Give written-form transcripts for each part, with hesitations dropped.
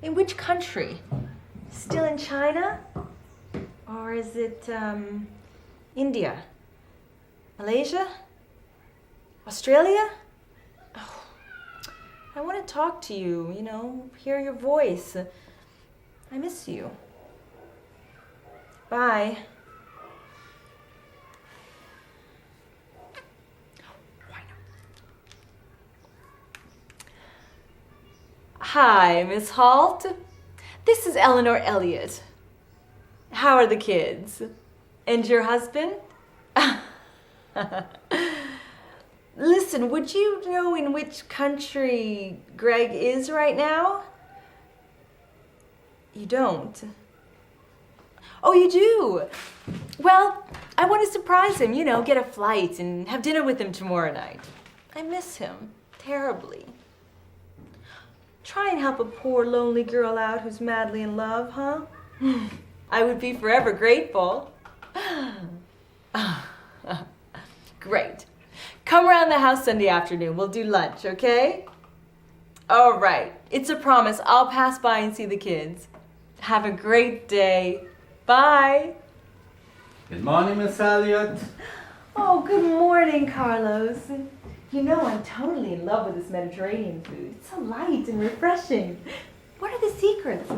In which country? Still in China? Or is it India? Malaysia? Australia? Oh, I want to talk to you, hear your voice. I miss you. Bye. Hi, Miss Holt. This is Eleanor Elliott. How are the kids? And your husband? Listen, would you know in which country Greg is right now? You don't? Oh, you do? Well, I want to surprise him, get a flight and have dinner with him tomorrow night. I miss him terribly. Try and help a poor, lonely girl out who's madly in love, huh? I would be forever grateful. Great. Come around the house Sunday afternoon. We'll do lunch, okay? All right. It's a promise. I'll pass by and see the kids. Have a great day. Bye. Good morning, Miss Elliott. Oh, good morning, Carlos. I'm totally in love with this Mediterranean food. It's so light and refreshing. What are the secrets?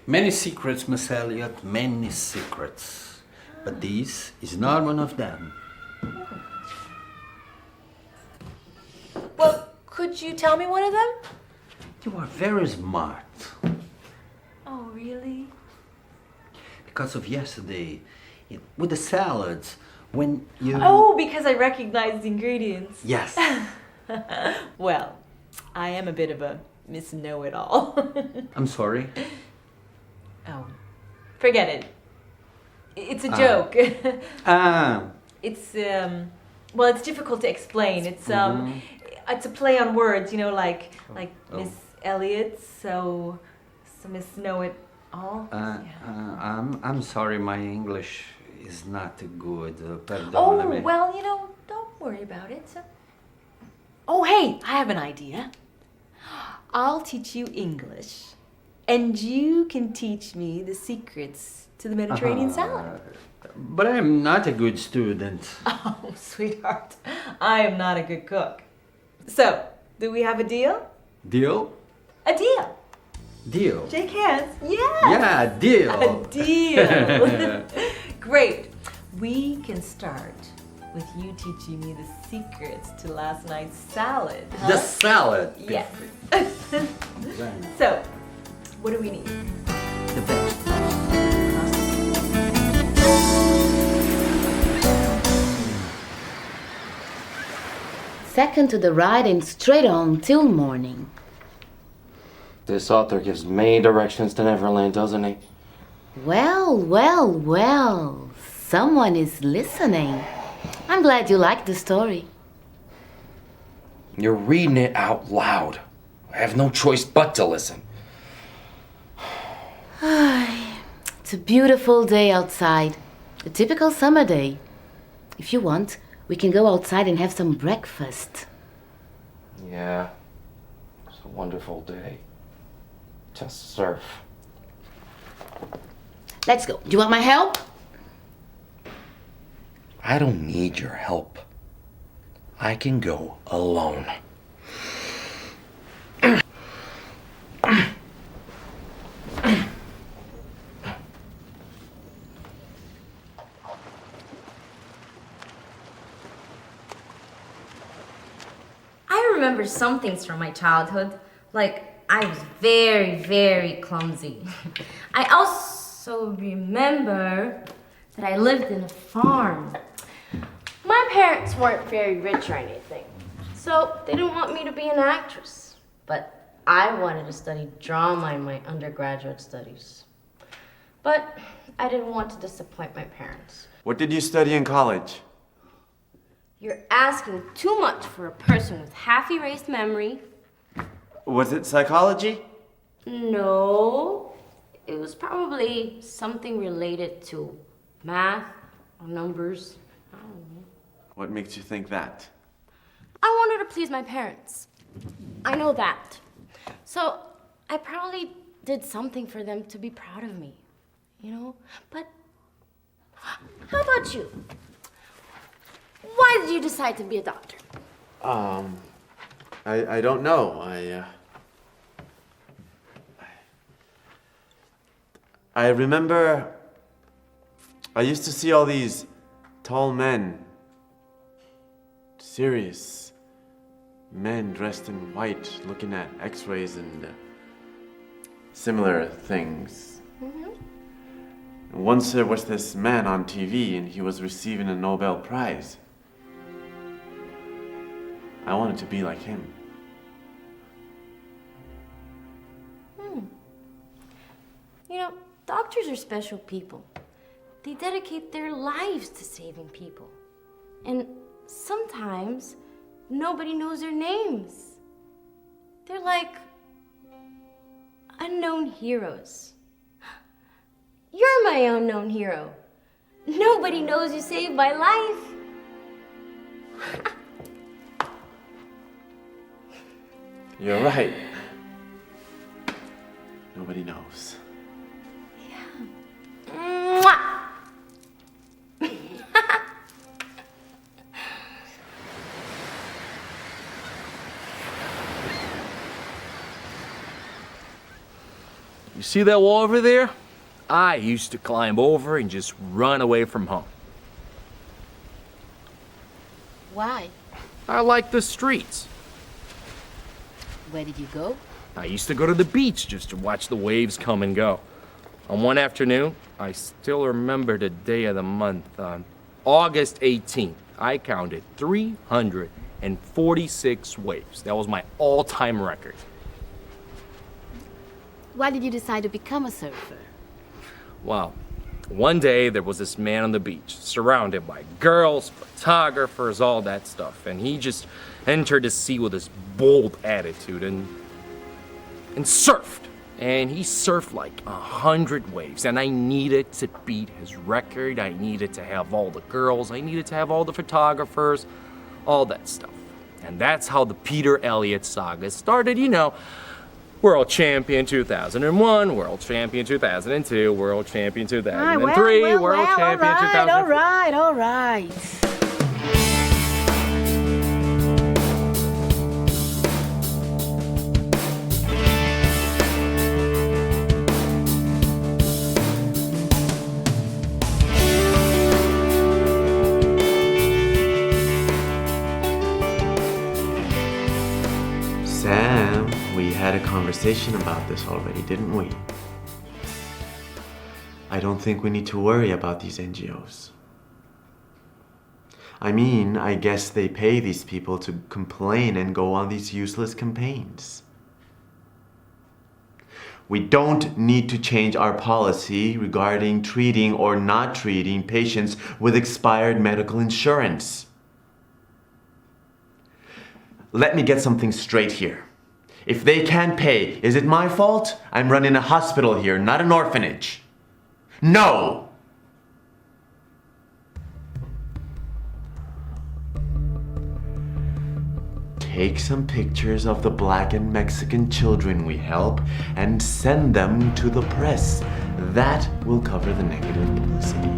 Many secrets, Miss Elliott, many secrets. But this is not one of them. Well, could you tell me one of them? You are very smart. Oh, really? Because of yesterday, with the salads, when you... Oh, because I recognize the ingredients. Yes. Well, I am a bit of a Miss Know-It-All. I'm sorry. Oh, forget it. It's a joke. It's, well, it's difficult to explain. It's a play on words, like Miss Elliott, so Miss Know-It-All. I'm sorry, my English is not good. Oh, well, don't worry about it. Oh, hey, I have an idea. I'll teach you English, and you can teach me the secrets to the Mediterranean salad. But I'm not a good student. Oh, sweetheart, I am not a good cook. So, do we have a deal? Deal? A deal. Deal. Shake hands. Yes. Yeah, deal. A deal. Great. We can start with you teaching me the secrets to last night's salad. Huh? The salad. Yes. So, what do we need? The best. Second to the right and straight on till morning. This author gives many directions to Neverland, doesn't he? Well, well, well. Someone is listening. I'm glad you liked the story. You're reading it out loud. I have no choice but to listen. It's a beautiful day outside. A typical summer day. If you want, we can go outside and have some breakfast. Yeah, it's a wonderful day. Just surf. Let's go. Do you want my help? I don't need your help. I can go alone. I remember some things from my childhood, like I was very, very clumsy. I also remember that I lived in a farm. My parents weren't very rich or anything, so they didn't want me to be an actress. But I wanted to study drama in my undergraduate studies. But I didn't want to disappoint my parents. What did you study in college? You're asking too much for a person with half-erased memory. Was it psychology? No, it was probably something related to math or numbers. I don't know. What makes you think that? I wanted to please my parents. I know that. So I probably did something for them to be proud of me, you know? But how about you? Why did you decide to be a doctor? I don't know. I remember I used to see all these tall men, serious men dressed in white, looking at x-rays and similar things. And once there was this man on TV and he was receiving a Nobel Prize. I wanted to be like him. You know, doctors are special people. They dedicate their lives to saving people. And sometimes nobody knows their names. They're like unknown heroes. You're my unknown hero. Nobody knows you saved my life. You're right. Nobody knows. Mwah! You see that wall over there? I used to climb over and just run away from home. Why? I like the streets. Where did you go? I used to go to the beach just to watch the waves come and go. On one afternoon, I still remember the day of the month, on August 18th, I counted 346 waves. That was my all-time record. Why did you decide to become a surfer? Well, one day there was this man on the beach, surrounded by girls, photographers, all that stuff, and he just entered the sea with this bold attitude and surfed. And he surfed like 100 waves, and I needed to beat his record. I needed to have all the girls, I needed to have all the photographers, all that stuff. And that's how the Peter Elliott saga started, you know. World Champion 2001, World Champion 2002, World Champion 2003, World Champion 2004. All right. Sam, we had a conversation about this already, didn't we? I don't think we need to worry about these NGOs. I mean, I guess they pay these people to complain and go on these useless campaigns. We don't need to change our policy regarding treating or not treating patients with expired medical insurance. Let me get something straight here. If they can't pay, is it my fault? I'm running a hospital here, not an orphanage. No! Take some pictures of the Black and Mexican children we help and send them to the press. That will cover the negative publicity.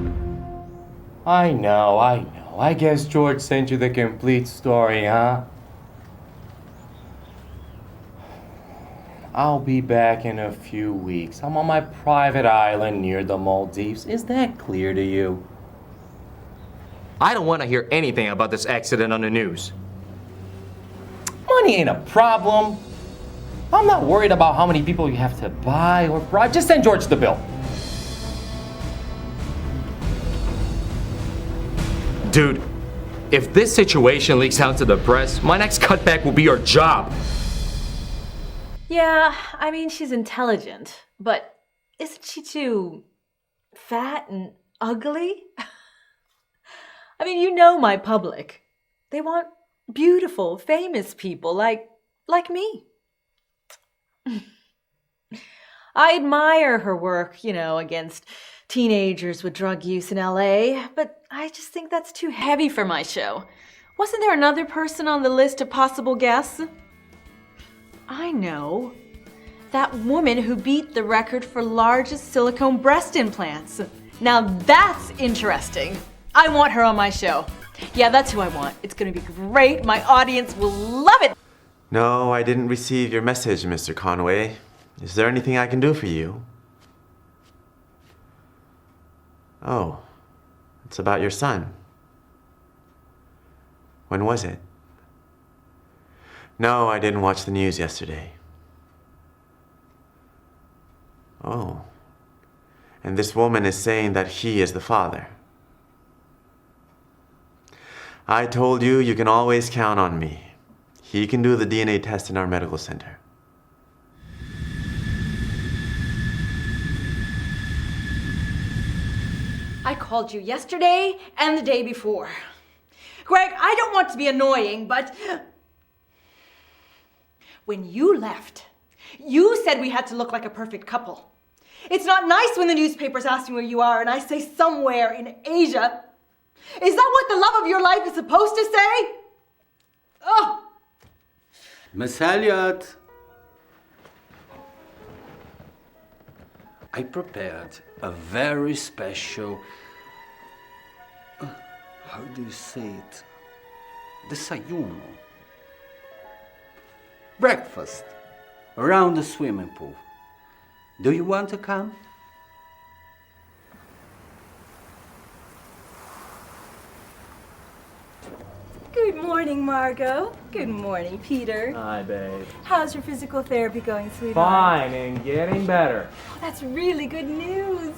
I know. I guess George sent you the complete story, huh? I'll be back in a few weeks. I'm on my private island near the Maldives. Is that clear to you? I don't want to hear anything about this accident on the news. Money ain't a problem. I'm not worried about how many people you have to buy or bribe. Just send George the bill. Dude, if this situation leaks out to the press, my next cutback will be your job. Yeah, I mean, she's intelligent, but isn't she too fat and ugly? I mean, you know my public. They want beautiful, famous people like me. I admire her work, you know, against teenagers with drug use in LA, but I just think that's too heavy for my show. Wasn't there another person on the list of possible guests? I know. That woman who beat the record for largest silicone breast implants. Now that's interesting. I want her on my show. Yeah, that's who I want. It's gonna be great. My audience will love it. No, I didn't receive your message, Mr. Conway. Is there anything I can do for you? Oh, it's about your son. When was it? No, I didn't watch the news yesterday. Oh. And this woman is saying that he is the father. I told you, you can always count on me. He can do the DNA test in our medical center. I called you yesterday and the day before. Greg, I don't want to be annoying, but when you left, you said we had to look like a perfect couple. It's not nice when the newspapers ask me where you are and I say somewhere in Asia. Is that what the love of your life is supposed to say? Oh! Miss Elliot, I prepared a very special, how do you say it? Desayuno. Breakfast around the swimming pool. Do you want to come? Good morning, Margot. Good morning, Peter. Hi, babe. How's your physical therapy going, sweetheart? Fine and getting better. Oh, that's really good news.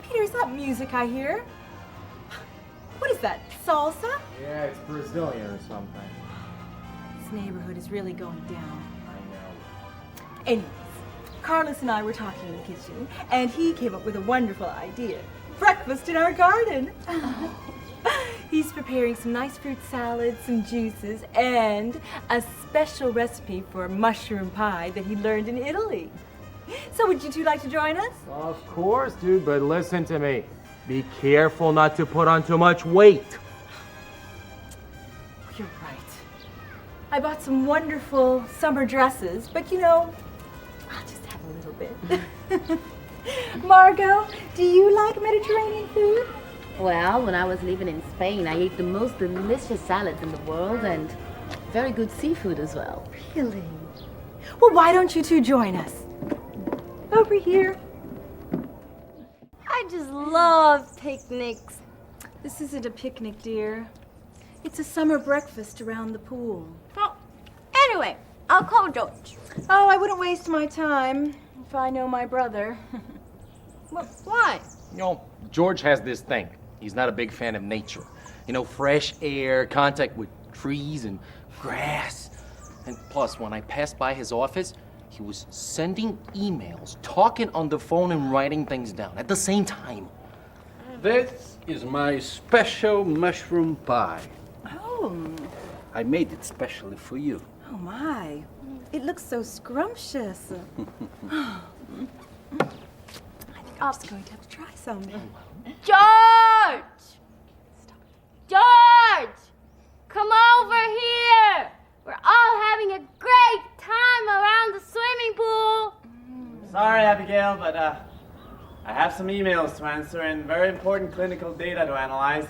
Peter, is that music I hear? What is that, salsa? Yeah, it's Brazilian or something. This neighborhood is really going down. I know. Anyways, Carlos and I were talking in the kitchen, and he came up with a wonderful idea. Breakfast in our garden. He's preparing some nice fruit salads, some juices, and a special recipe for mushroom pie that he learned in Italy. So would you two like to join us? Of course, dude, but listen to me. Be careful not to put on too much weight. You're right. I bought some wonderful summer dresses, but you know, I'll just have a little bit. Margot, do you like Mediterranean food? Well, when I was living in Spain, I ate the most delicious salads in the world and very good seafood as well. Really? Well, why don't you two join us? Over here. I just love picnics. This isn't a picnic, dear. It's a summer breakfast around the pool. Well, anyway, I'll call George. Oh, I wouldn't waste my time if I know my brother. Well, why? You know, George has this thing. He's not a big fan of nature. You know, fresh air, contact with trees and grass. And plus, when I passed by his office, he was sending emails, talking on the phone and writing things down at the same time. This is my special mushroom pie. Oh, I made it specially for you. oh my. It looks so scrumptious. I think I'm just going to have to try some. George! George! Come over here! We're all having a great time around the swimming pool. Sorry, Abigail, but I have some emails to answer and very important clinical data to analyze.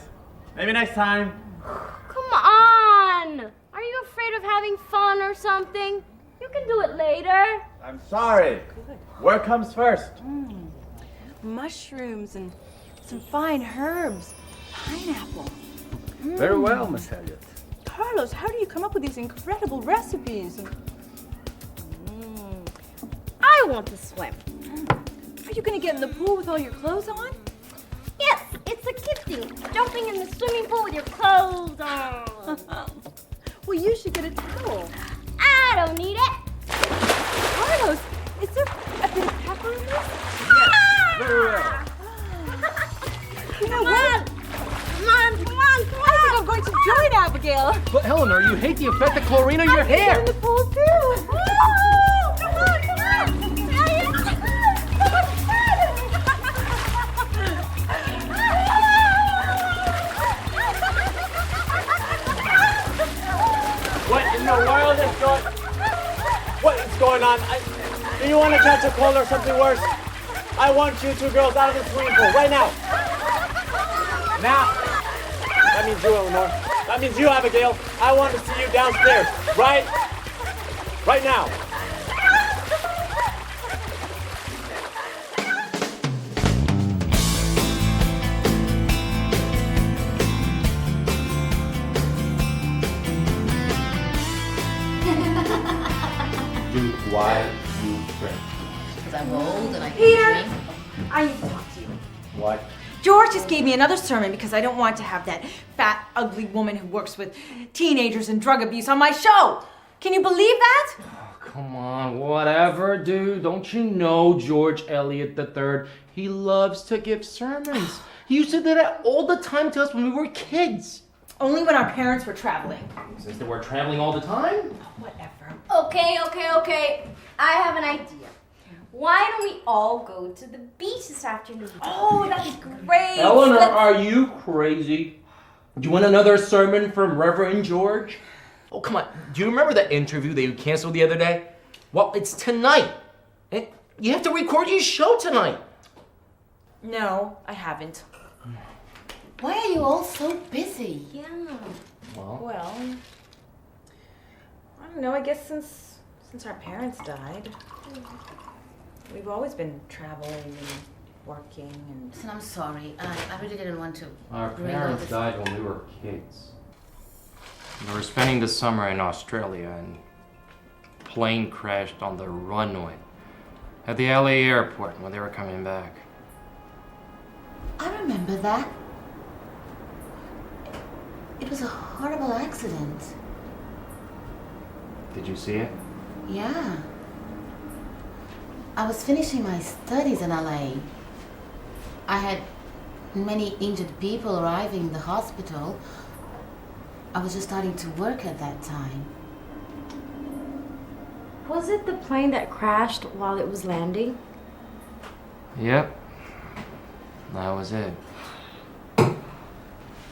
Maybe next time. Come on! Are you afraid of having fun or something? You can do it later. I'm sorry. Work comes first. Mushrooms and some fine herbs. Pineapple. Very well, Miss Elliot. Carlos, how do you come up with these incredible recipes? I want to swim. Are you going to get in the pool with all your clothes on? Yes, it's a kid thing. Jumping in the swimming pool with your clothes on. Well, you should get a towel. I don't need it. Carlos, is there a bit of pepper in this? Very well. You know Come what? on. Come on, come on, come I think on. I'm going to join Abigail. But Eleanor, you hate the effect of chlorine on your hair. In the pool too. Come on, come on. What in the world is going? What? what's going on. Do you want to catch a cold or something worse? I want you two girls out of the swimming pool right now. Now. That means you, Eleanor. That means you, Abigail. I want to see you downstairs. Right now. Dude, why you drink? Because I'm old and I can Peter! drink. I need to talk to you. What? George just gave me another sermon because I don't want to have that fat, ugly woman who works with teenagers and drug abuse on my show. Can you believe that? Oh, come on, whatever, dude. Don't you know George Eliot III? He loves to give sermons. He used to do that all the time to us when we were kids. Only when our parents were traveling. Since they were traveling all the time? Whatever. Okay. I have an idea. Why don't we all go to the beach this afternoon? Oh, that's great. Eleanor, are you crazy? Do you want another sermon from Reverend George? Oh, come on. Do you remember that interview that you canceled the other day? Well, it's tonight. And you have to record your show tonight. No, I haven't. Why are you all so busy? Yeah. Well, I don't know. I guess since our parents died, we've always been traveling and working and. Listen, I'm sorry. I really didn't want to. Our bring all parents this- died when we were kids. We were spending the summer in Australia and a plane crashed on the runway at the LA airport when they were coming back. I remember that. It was a horrible accident. Did you see it? Yeah. I was finishing my studies in LA. I had many injured people arriving in the hospital. I was just starting to work at that time. Was it the plane that crashed while it was landing? Yep. That was it.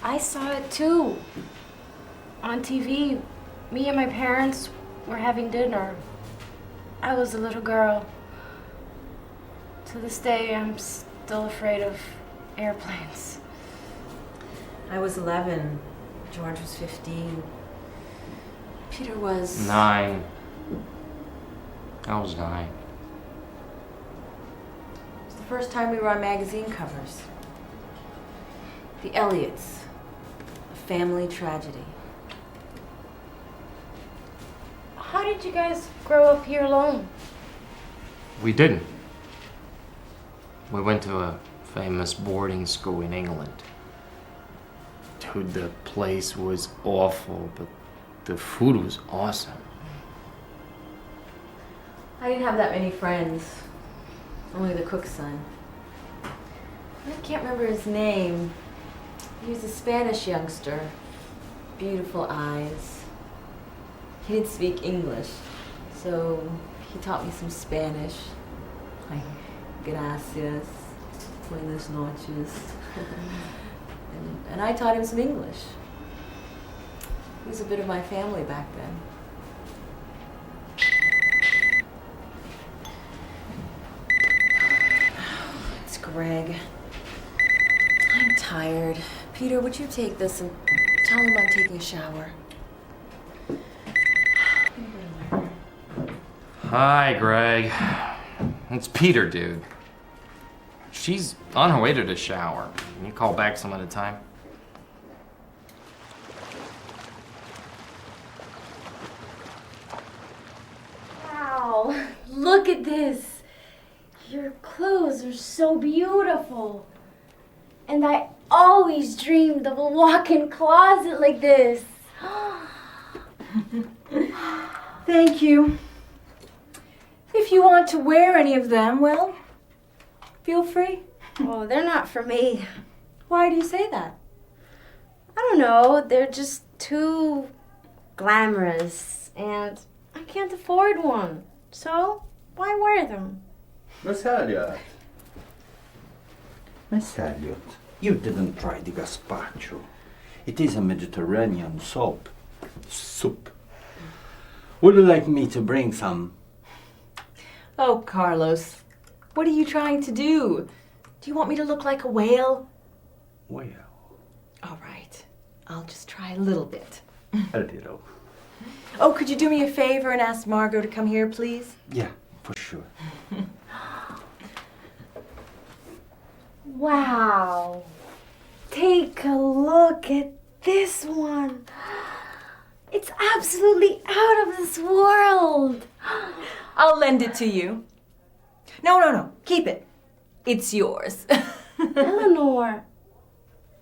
I saw it too. On TV, me and my parents were having dinner. I was a little girl. To this day, I'm still afraid of airplanes. I was 11. George was 15. Peter was 9. I was 9. It was the first time we were on magazine covers. The Elliots. A family tragedy. How did you guys grow up here alone? We didn't. We went to a famous boarding school in England. Dude, the place was awful, but the food was awesome. I didn't have that many friends. Only the cook's son. I can't remember his name. He was a Spanish youngster. Beautiful eyes. He didn't speak English, so he taught me some Spanish. Like, gracias, buenas noches. and I taught him some English. He was a bit of my family back then. It's Greg. I'm tired. Peter, would you take this and tell him I'm taking a shower? Hi, Greg. It's Peter, dude. She's on her way to the shower. Can you call back some other time? Wow, look at this. Your clothes are so beautiful. And I always dreamed of a walk-in closet like this. Thank you. If you want to wear any of them, well, feel free. Oh, they're not for me. Why do you say that? I don't know, they're just too glamorous and I can't afford one. So, why wear them? Miss Elliot. Miss Elliot, you didn't try the gazpacho. It is a Mediterranean soup. Would you like me to bring some Oh, Carlos, what are you trying to do? Do you want me to look like a whale? Well, All right, I'll just try a little bit. a little. Oh, could you do me a favor and ask Margot to come here, please? Yeah, for sure. Wow. Take a look at this one. It's absolutely out of this world. I'll lend it to you. No, keep it. It's yours. Eleanor,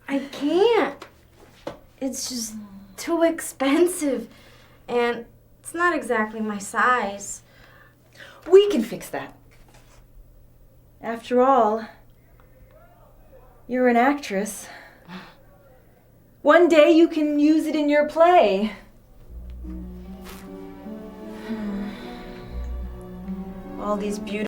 I can't. It's just too expensive, and it's not exactly my size. We can fix that. After all, you're an actress. One day you can use it in your play. All these beautiful